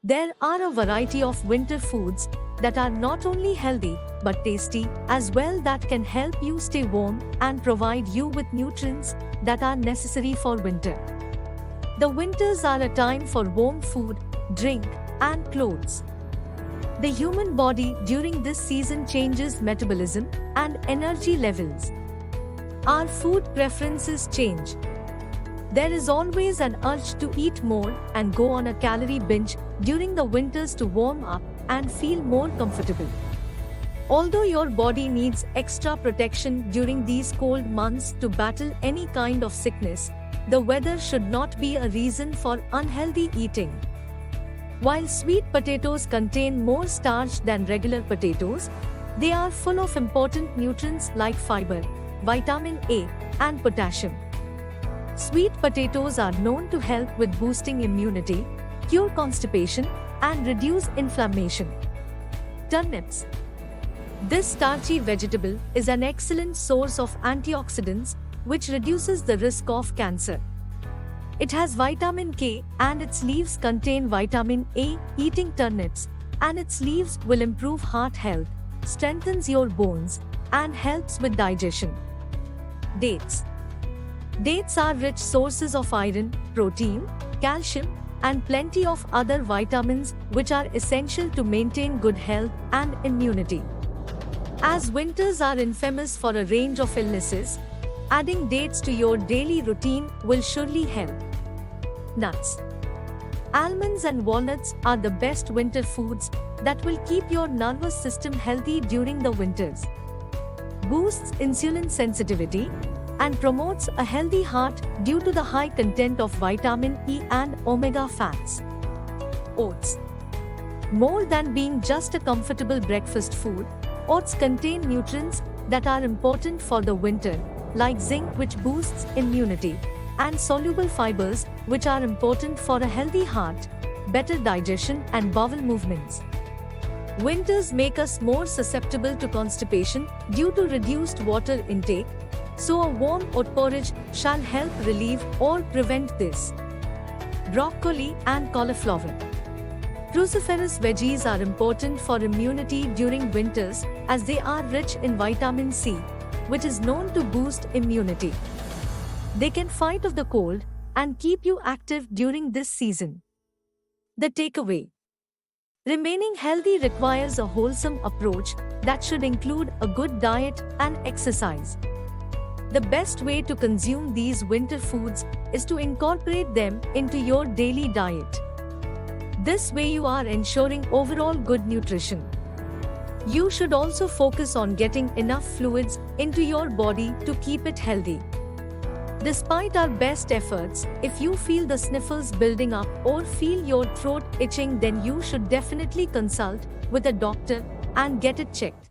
There are a variety of winter foods that are not only healthy but tasty as well that can help you stay warm and provide you with nutrients that are necessary for winter. The winters are a time for warm food, drink, and clothes. The human body during this season changes metabolism and energy levels. Our food preferences change. There is always an urge to eat more and go on a calorie binge during the winters to warm up and feel more comfortable. Although your body needs extra protection during these cold months to battle any kind of sickness, the weather should not be a reason for unhealthy eating. While sweet potatoes contain more starch than regular potatoes, they are full of important nutrients like fiber, vitamin A, and potassium. Sweet potatoes are known to help with boosting immunity, cure constipation, and reduce inflammation. Turnips. This starchy vegetable is an excellent source of antioxidants which reduces the risk of cancer. It has vitamin K and its leaves contain vitamin A. Eating turnips and its leaves will improve heart health, strengthens your bones, and helps with digestion. Dates. Dates are rich sources of iron, protein, calcium, and plenty of other vitamins which are essential to maintain good health and immunity. As winters are infamous for a range of illnesses, adding dates to your daily routine will surely help. Nuts. Almonds and walnuts are the best winter foods that will keep your nervous system healthy during the winters. Boosts insulin sensitivity and promotes a healthy heart due to the high content of vitamin E and omega fats. Oats. More than being just a comfortable breakfast food, oats contain nutrients that are important for the winter, like zinc which boosts immunity, and soluble fibers which are important for a healthy heart, better digestion and bowel movements. Winters make us more susceptible to constipation due to reduced water intake, so a warm oat porridge shall help relieve or prevent this. Broccoli and cauliflower. Cruciferous veggies are important for immunity during winters as they are rich in vitamin C, which is known to boost immunity. They can fight off the cold and keep you active during this season. The takeaway. Remaining healthy requires a wholesome approach that should include a good diet and exercise. The best way to consume these winter foods is to incorporate them into your daily diet. This way you are ensuring overall good nutrition. You should also focus on getting enough fluids into your body to keep it healthy. Despite our best efforts, if you feel the sniffles building up or feel your throat itching, then you should definitely consult with a doctor and get it checked.